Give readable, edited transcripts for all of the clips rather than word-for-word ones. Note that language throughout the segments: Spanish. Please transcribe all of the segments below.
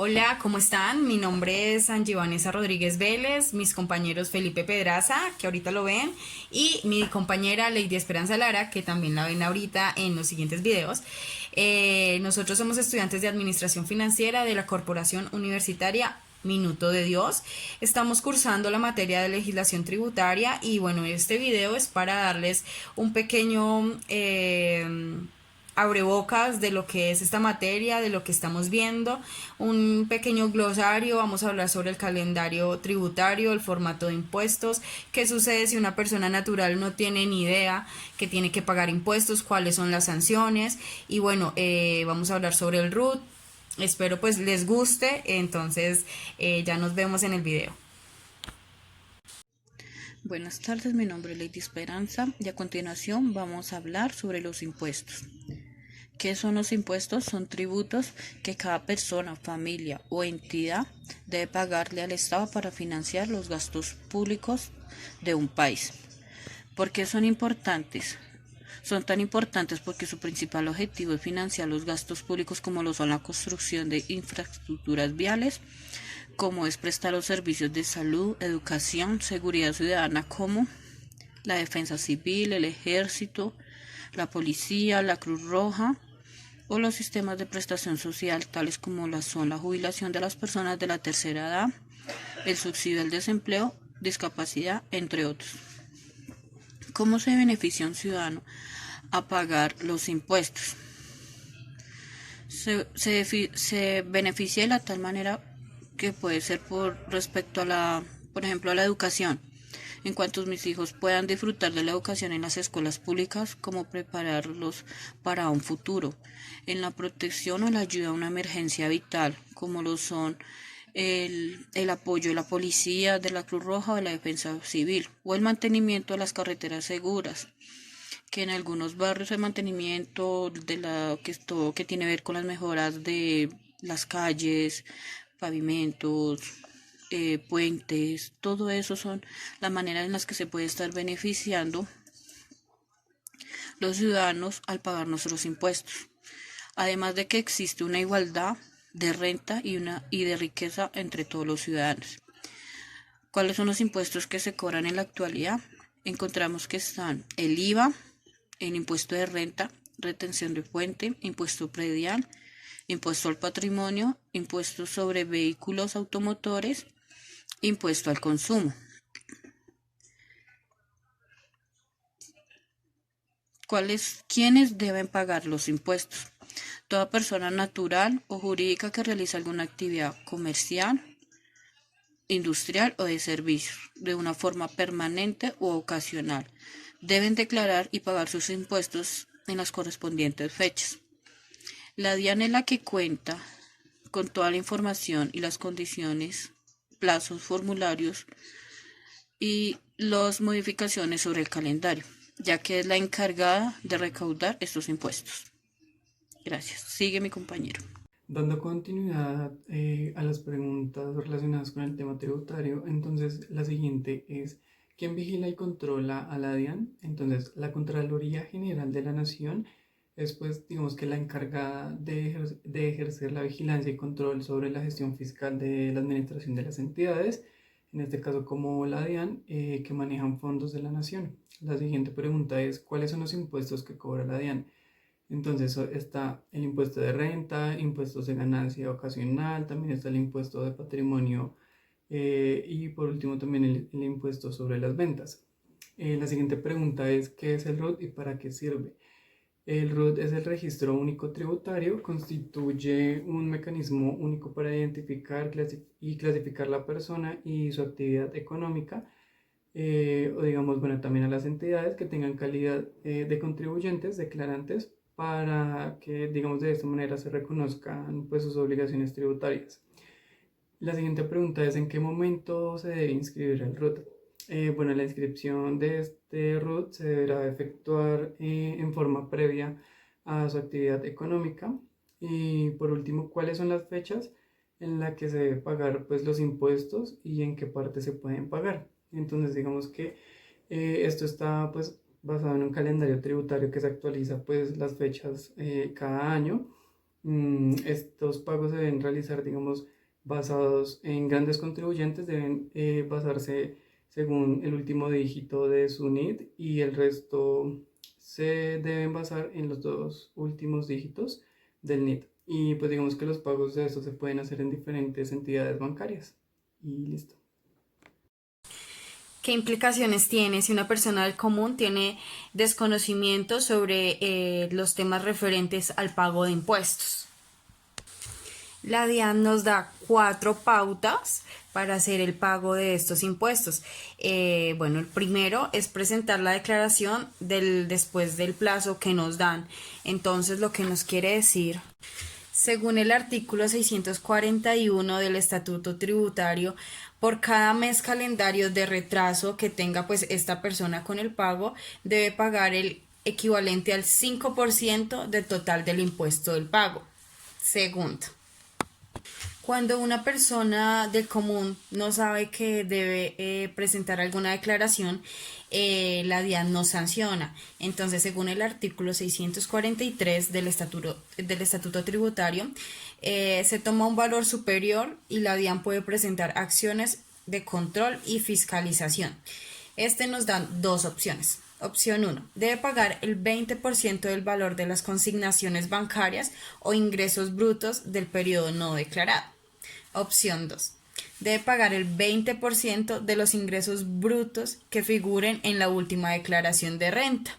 Hola, ¿cómo están? Mi nombre es Angie Vanessa Rodríguez Vélez, mis compañeros Felipe Pedraza, que ahorita lo ven, y mi compañera Lady Esperanza Lara, que también la ven ahorita en los siguientes videos. Nosotros somos estudiantes de Administración Financiera de la Corporación Universitaria Minuto de Dios. Estamos cursando la materia de legislación tributaria y bueno, este video es para darles un pequeño abrebocas de lo que es esta materia, de lo que estamos viendo, un pequeño glosario, vamos a hablar sobre el calendario tributario, el formato de impuestos, qué sucede si una persona natural no tiene ni idea que tiene que pagar impuestos, cuáles son las sanciones y bueno, vamos a hablar sobre el RUT. Espero pues les guste, entonces ya nos vemos en el video. Buenas tardes, mi nombre es Lady Esperanza y a continuación vamos a hablar sobre los impuestos. ¿Qué son los impuestos? Son tributos que cada persona, familia o entidad debe pagarle al Estado para financiar los gastos públicos de un país. ¿Por qué son importantes? Son tan importantes porque su principal objetivo es financiar los gastos públicos como lo son la construcción de infraestructuras viales, como es prestar los servicios de salud, educación, seguridad ciudadana como la defensa civil, el ejército, la policía, la Cruz Roja o los sistemas de prestación social tales como son la jubilación de las personas de la tercera edad, el subsidio al desempleo, discapacidad, entre otros. ¿Cómo se beneficia un ciudadano a pagar los impuestos? Se beneficia de la tal manera que puede ser por ejemplo, a la educación. En cuanto mis hijos puedan disfrutar de la educación en las escuelas públicas, como prepararlos para un futuro, en la protección o la ayuda a una emergencia vital, como lo son el apoyo de la policía, de la Cruz Roja o de la defensa civil, o el mantenimiento de las carreteras seguras, que en algunos barrios el mantenimiento de todo que tiene que ver con las mejoras de las calles, pavimentos, puentes, todo eso son las maneras en las que se puede estar beneficiando los ciudadanos al pagar nuestros impuestos. Además de que existe una igualdad de renta y de riqueza entre todos los ciudadanos. ¿Cuáles son los impuestos que se cobran en la actualidad? Encontramos que están el IVA, el impuesto de renta, retención de fuente, impuesto predial, impuesto al patrimonio, impuesto sobre vehículos automotores, impuesto al consumo. ¿Quiénes deben pagar los impuestos? Toda persona natural o jurídica que realiza alguna actividad comercial, industrial o de servicios de una forma permanente u ocasional. Deben declarar y pagar sus impuestos en las correspondientes fechas. La DIAN es la que cuenta con toda la información y las condiciones, plazos, formularios y las modificaciones sobre el calendario, ya que es la encargada de recaudar estos impuestos. Gracias. Sigue mi compañero. Dando continuidad a las preguntas relacionadas con el tema tributario, entonces la siguiente es, ¿quién vigila y controla a la DIAN? Entonces, la Contraloría General de la Nación es, pues, digamos que la encargada de ejercer la vigilancia y control sobre la gestión fiscal de la administración de las entidades, en este caso como la DIAN, que manejan fondos de la nación. La siguiente pregunta es, ¿cuáles son los impuestos que cobra la DIAN? Entonces está el impuesto de renta, impuestos de ganancia ocasional, también está el impuesto de patrimonio y por último también el impuesto sobre las ventas. La siguiente pregunta es, ¿qué es el RUT y para qué sirve? El RUT es el registro único tributario, constituye un mecanismo único para identificar y clasificar la persona y su actividad económica, o digamos, bueno, también a las entidades que tengan calidad de contribuyentes, declarantes, para que, digamos, de esta manera se reconozcan pues sus obligaciones tributarias. La siguiente pregunta es, ¿en qué momento se debe inscribir el RUT? Bueno, la inscripción de este RUT se deberá efectuar en forma previa a su actividad económica. Y por último, ¿cuáles son las fechas en las que se debe pagar pues los impuestos y en qué parte se pueden pagar? Entonces, digamos que esto está pues basado en un calendario tributario que se actualiza pues las fechas cada año. Estos pagos se deben realizar, digamos, basados en grandes contribuyentes, deben basarse según el último dígito de su NID y el resto se deben basar en los dos últimos dígitos del NID. Y pues digamos que los pagos de estos se pueden hacer en diferentes entidades bancarias. Y listo. ¿Qué implicaciones tiene si una persona del común tiene desconocimiento sobre los temas referentes al pago de impuestos? La DIAN nos da 4 pautas para hacer el pago de estos impuestos. Bueno, el primero es presentar la declaración después del plazo que nos dan. Entonces, lo que nos quiere decir, según el artículo 641 del Estatuto Tributario, por cada mes calendario de retraso que tenga pues esta persona con el pago, debe pagar el equivalente al 5% del total del impuesto del pago. Segundo, cuando una persona del común no sabe que debe presentar alguna declaración, la DIAN nos sanciona. Entonces, según el artículo 643 del Estatuto Tributario, se toma un valor superior y la DIAN puede presentar acciones de control y fiscalización. Este nos dan 2 opciones. Opción 1. Debe pagar el 20% del valor de las consignaciones bancarias o ingresos brutos del periodo no declarado. Opción 2. Debe pagar el 20% de los ingresos brutos que figuren en la última declaración de renta.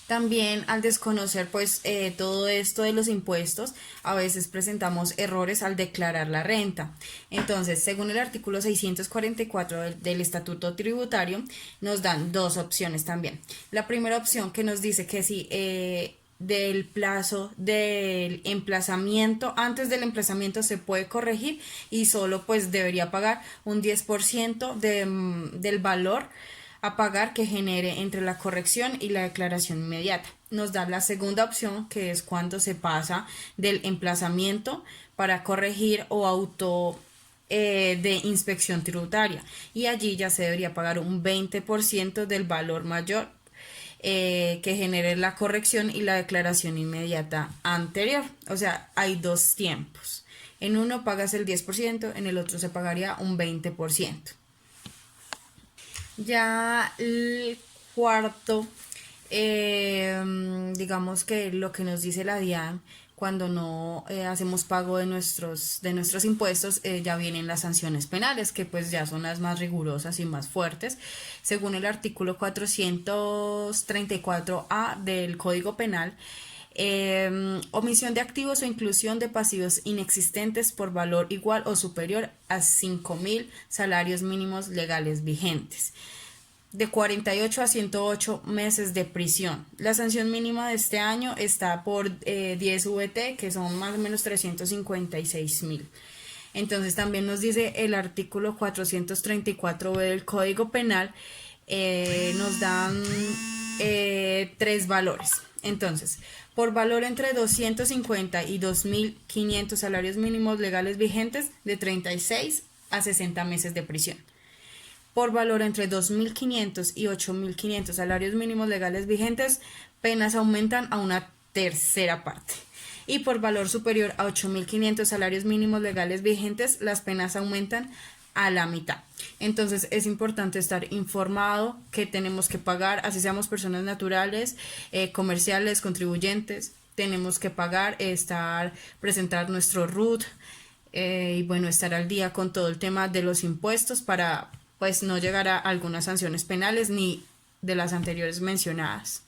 También al desconocer pues todo esto de los impuestos, a veces presentamos errores al declarar la renta. Entonces, según el artículo 644 del Estatuto Tributario, nos dan 2 opciones también. La primera opción que nos dice que si del plazo del emplazamiento, antes del emplazamiento se puede corregir y solo pues debería pagar un 10% del valor a pagar que genere entre la corrección y la declaración inmediata. Nos da la segunda opción, que es cuando se pasa del emplazamiento para corregir o auto de inspección tributaria, y allí ya se debería pagar un 20% del valor mayor que genere la corrección y la declaración inmediata anterior. O sea, hay 2 tiempos. En uno pagas el 10%, en el otro se pagaría un 20%. Ya el cuarto, digamos que lo que nos dice la DIAN cuando no hacemos pago de nuestros impuestos, ya vienen las sanciones penales, que pues ya son las más rigurosas y más fuertes. Según el artículo 434A del Código Penal, omisión de activos o inclusión de pasivos inexistentes por valor igual o superior a 5.000 salarios mínimos legales vigentes, de 48 a 108 meses de prisión. La sanción mínima de este año está por 10 VT, que son más o menos 356.000. Entonces también nos dice el artículo 434B del Código Penal, nos dan 3 valores. Entonces, por valor entre 250 y 2.500 salarios mínimos legales vigentes, de 36 a 60 meses de prisión. Por valor entre 2.500 y 8.500 salarios mínimos legales vigentes, penas aumentan a una tercera parte. Y por valor superior a 8.500 salarios mínimos legales vigentes, las penas aumentan a la mitad. Entonces es importante estar informado que tenemos que pagar, así seamos personas naturales, comerciales, contribuyentes, tenemos que pagar, presentar nuestro RUT y bueno, estar al día con todo el tema de los impuestos para pues no llegar a algunas sanciones penales ni de las anteriores mencionadas.